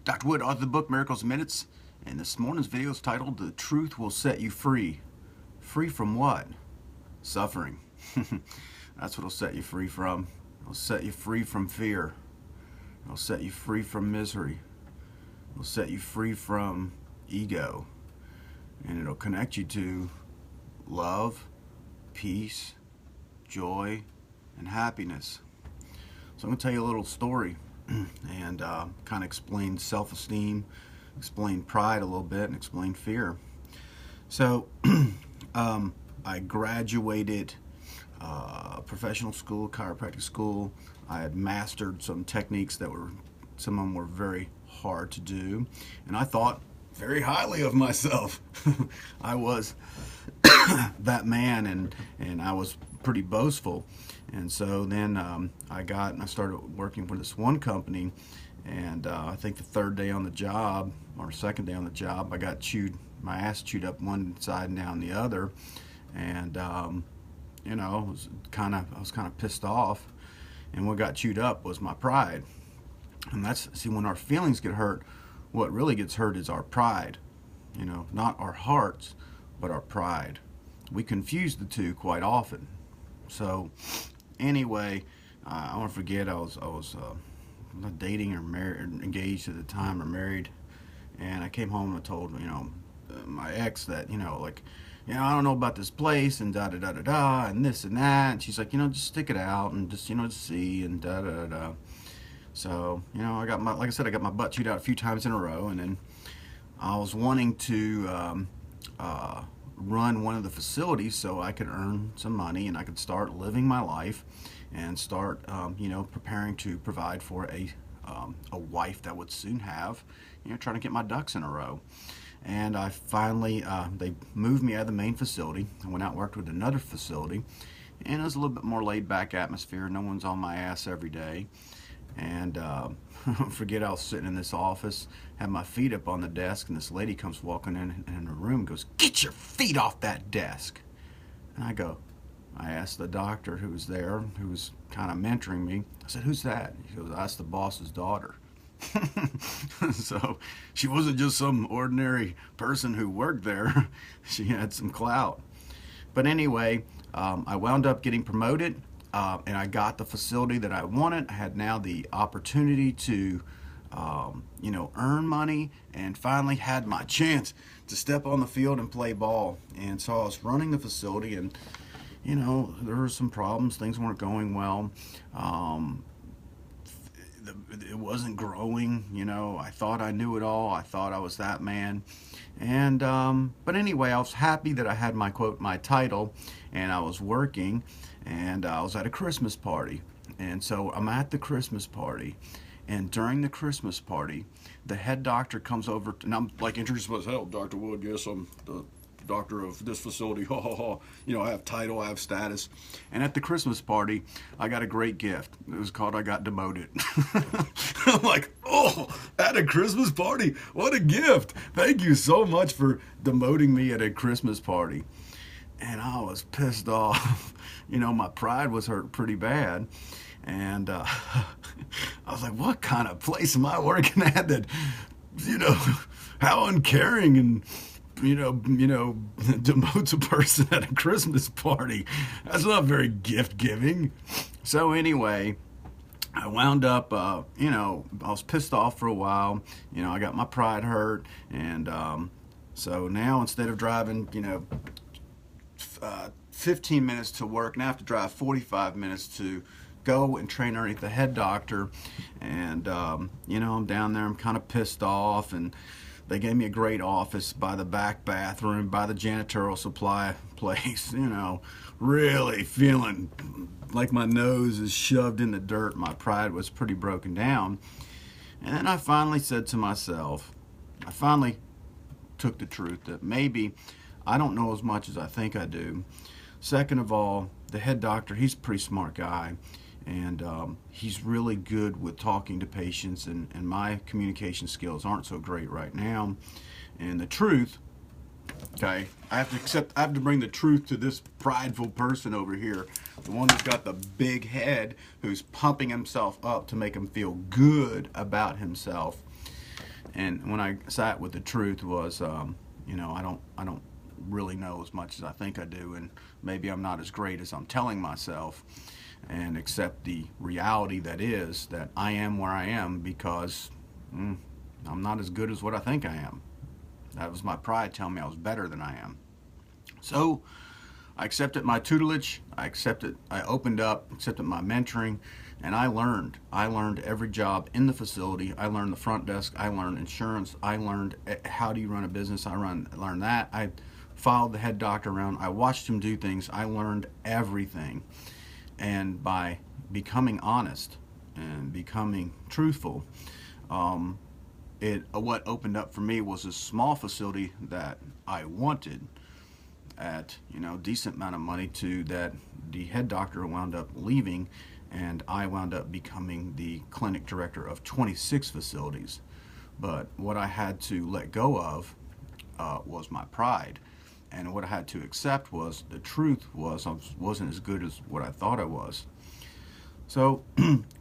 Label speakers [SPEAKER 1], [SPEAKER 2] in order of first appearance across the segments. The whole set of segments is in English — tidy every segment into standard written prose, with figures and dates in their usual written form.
[SPEAKER 1] Dr. Wood, author of the book Miracles in Minutes, and this morning's video is titled The Truth Will Set You Free. Free from what? Suffering. That's what will set you free from. It'll set you free from fear. It'll set you free from misery. It'll set you free from ego. And it'll connect you to love, peace, joy, and happiness. So I'm going to tell you a little story and kind of explain self-esteem, explain pride a little bit, and explain fear. So I graduated professional school, chiropractic school. I had mastered some techniques that some of them were very hard to do, and I thought very highly of myself. I was that man, and I was pretty boastful. And so then I started working for this one company, and I think the third day on the job, or second day on the job, I got my ass chewed up one side and down the other, and you know, I was kind of pissed off. And what got chewed up was my pride. And see, when our feelings get hurt, what really gets hurt is our pride. You know, not our hearts, but our pride. We confuse the two quite often. So anyway, I won't forget, I was not dating or married, or engaged at the time, or married, and I came home and told my ex that I don't know about this place, and da da da da da, and this and that. And she's like, just stick it out and just just see, and da da da da. So I got like I said, I got my butt chewed out a few times in a row, and then I was wanting to run one of the facilities so I could earn some money and I could start living my life and start preparing to provide for a wife that would soon have, trying to get my ducks in a row. And I finally, they moved me out of the main facility. I went out and worked with another facility, and it was a little bit more laid back atmosphere. No one's on my ass every day. And forget, I was sitting in this office, had my feet up on the desk, and this lady comes walking in the room and goes, "Get your feet off that desk." And I asked the doctor who was there, who was kind of mentoring me, I said, "Who's that?" He goes, "That's the boss's daughter." So she wasn't just some ordinary person who worked there. She had some clout. But anyway, I wound up getting promoted, and I got the facility that I wanted. I had now the opportunity to earn money, and finally had my chance to step on the field and play ball. And so I was running the facility, and there were some problems. Things weren't going well. It wasn't growing. I thought I knew it all. I thought I was that man. And but anyway, I was happy that I had my title, and I was working, and I was at a Christmas party. And so I'm at the Christmas party, and during the Christmas party, the head doctor comes over, and I'm like introducing myself, "Dr. Wood, yes, I'm the doctor of this facility." Ha ha ha. I have title, I have status. And at the Christmas party, I got a great gift. It was called I got demoted. I'm like, oh, at a Christmas party? What a gift. Thank you so much for demoting me at a Christmas party. And I was pissed off. My pride was hurt pretty bad. And I was like, what kind of place am I working at that, how uncaring and demotes a person at a Christmas party? That's not very gift giving. So anyway, I wound up, I was pissed off for a while. I got my pride hurt, and so now instead of driving, 15 minutes to work, now I have to drive 45 minutes to go and train underneath the head doctor. And I'm down there, I'm kind of pissed off, and they gave me a great office by the back bathroom, by the janitorial supply place, really feeling like my nose is shoved in the dirt. My pride was pretty broken down. And then I finally said to myself, I finally took the truth that maybe I don't know as much as I think I do. Second of all, the head doctor, he's a pretty smart guy. And he's really good with talking to patients, and my communication skills aren't so great right now. And the truth, okay, I have to bring the truth to this prideful person over here, the one who's got the big head, who's pumping himself up to make him feel good about himself. And when I sat with the truth was, you know, I don't really know as much as I think I do, and maybe I'm not as great as I'm telling myself, and accept the reality that is that I am where I am because I'm not as good as what I think I am. That was my pride telling me I was better than I am. So I accepted my tutelage. I opened up, accepted my mentoring, and I learned. I learned every job in the facility. I learned the front desk. I learned insurance. I learned how do you run a business. I learned that. I followed the head doctor around. I watched him do things. I learned everything. And by becoming honest and becoming truthful, what opened up for me was a small facility that I wanted at, you know, decent amount of money, to that the head doctor wound up leaving, and I wound up becoming the clinic director of 26 facilities. But what I had to let go of was my pride, and what I had to accept was the truth was I wasn't as good as what I thought I was. So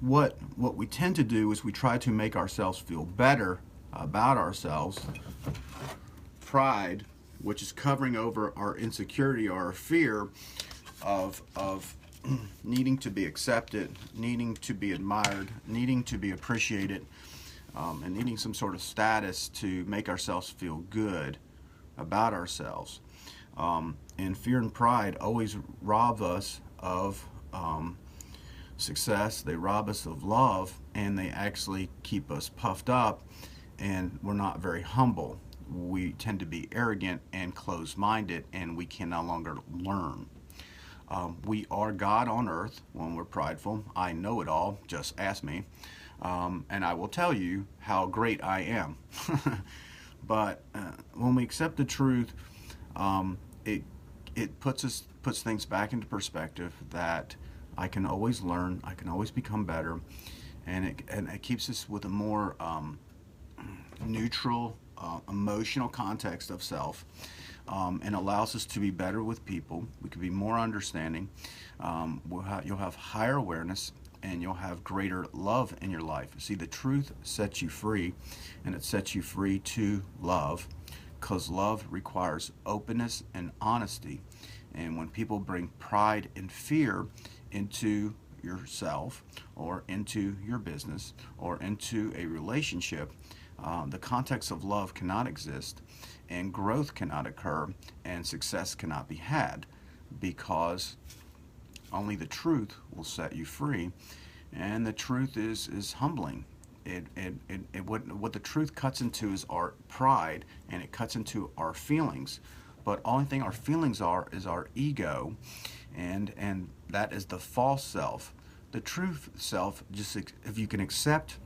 [SPEAKER 1] what we tend to do is we try to make ourselves feel better about ourselves. Pride, which is covering over our insecurity or our fear of needing to be accepted, needing to be admired, needing to be appreciated, and needing some sort of status to make ourselves feel good about ourselves. And fear and pride always rob us of success. They rob us of love, and they actually keep us puffed up, and we're not very humble. We tend to be arrogant and closed-minded, and we can no longer learn. We are God on earth when we're prideful. I know it all, just ask me. And I will tell you how great I am. But when we accept the truth, it puts things back into perspective that I can always learn, I can always become better, and it keeps us with a more neutral, emotional context of self, and allows us to be better with people. We can be more understanding. You'll have higher awareness, and you'll have greater love in your life. See, the truth sets you free, and it sets you free to love, because love requires openness and honesty. And when people bring pride and fear into yourself or into your business or into a relationship, the context of love cannot exist, and growth cannot occur, and success cannot be had, because only the truth will set you free. And the truth is humbling. What the truth cuts into is our pride, and it cuts into our feelings. But only thing our feelings are is our ego, and that is the false self. The truth self, just if you can accept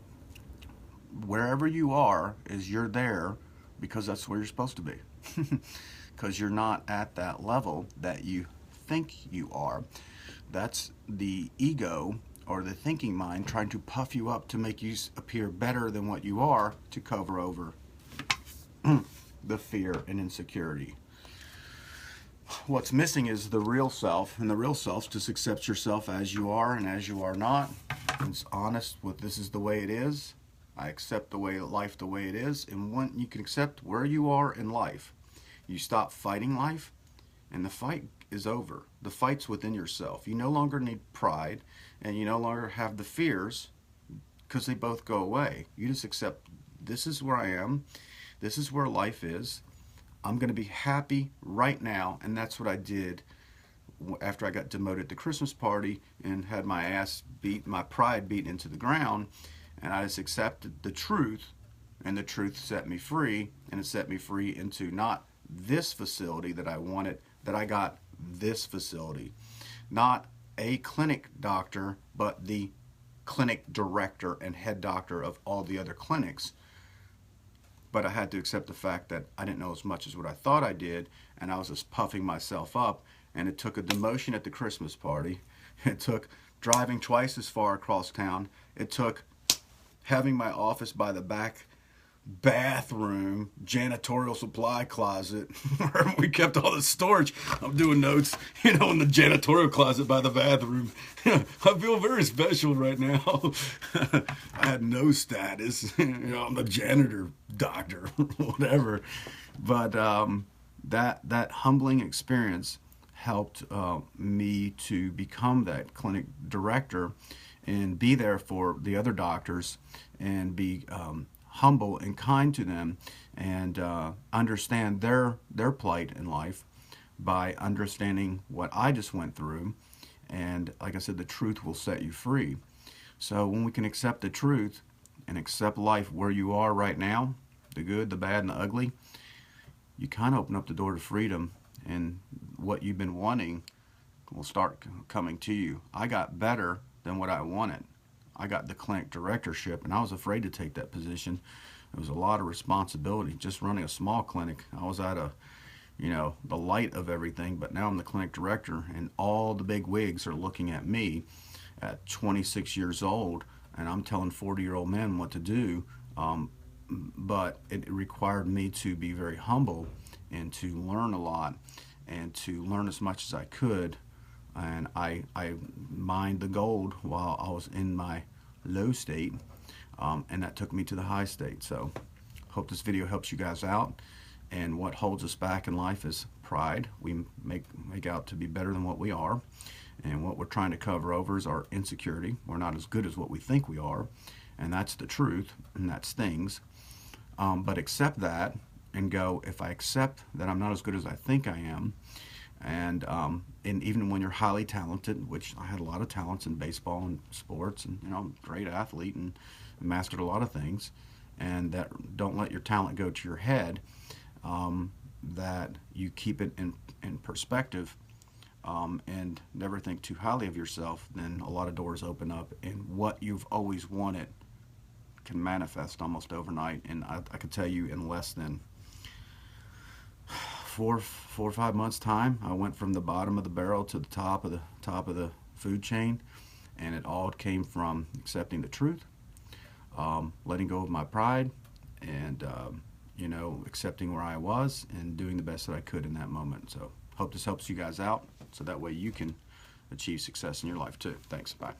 [SPEAKER 1] wherever you are, is you're there because that's where you're supposed to be. Because you're not at that level that you think you are. That's the ego or the thinking mind trying to puff you up to make you appear better than what you are, to cover over the fear and insecurity. What's missing is the real self, and the real self just accepts yourself as you are and as you are not. It's honest with, this is the way it is. I accept life the way it is. And when you can accept where you are in life, you stop fighting life, and the fight is over. The fight's within yourself. You no longer need pride, and you no longer have the fears, because they both go away. You just accept, this is where I am, this is where life is. I'm going to be happy right now, and that's what I did after I got demoted at the Christmas party and had my pride beat into the ground. And I just accepted the truth, and the truth set me free, and it set me free into not this facility that I wanted, that I got this facility. Not a clinic doctor, but the clinic director and head doctor of all the other clinics. But I had to accept the fact that I didn't know as much as what I thought I did, and I was just puffing myself up. And it took a demotion at the Christmas party. It took driving twice as far across town. It took having my office by the back bathroom, janitorial supply closet, where we kept all the storage. I'm doing notes, in the janitorial closet by the bathroom. I feel very special right now. I had no status. I'm the janitor doctor, whatever. But that humbling experience helped me to become that clinic director and be there for the other doctors and be humble and kind to them and understand their plight in life by understanding what I just went through. And like I said, the truth will set you free. So when we can accept the truth and accept life where you are right now, the good, the bad, and the ugly, you kind of open up the door to freedom, and what you've been wanting will start coming to you. I got better than what I wanted. I got the clinic directorship, and I was afraid to take that position. It was a lot of responsibility. Just running a small clinic, I was at the light of everything, but now I'm the clinic director, and all the big wigs are looking at me at 26 years old, and I'm telling 40-year-old men what to do. But it required me to be very humble and to learn a lot and to learn as much as I could. And I mined the gold while I was in my low state, and that took me to the high state. So hope this video helps you guys out. And what holds us back in life is pride. We make out to be better than what we are, and what we're trying to cover over is our insecurity. We're not as good as what we think we are, and that's the truth, and that stings. But accept that and go, if I accept that I'm not as good as I think I am, and even when you're highly talented, which I had a lot of talents in baseball and sports, and I'm a great athlete and mastered a lot of things, and that don't let your talent go to your head, that you keep it in perspective, and never think too highly of yourself, then a lot of doors open up, and what you've always wanted can manifest almost overnight. And I could tell you, in less than four or 5 months time, I went from the bottom of the barrel to the top of the food chain, and it all came from accepting the truth, letting go of my pride, and accepting where I was and doing the best that I could in that moment. So hope this helps you guys out, so that way you can achieve success in your life too. Thanks. Bye.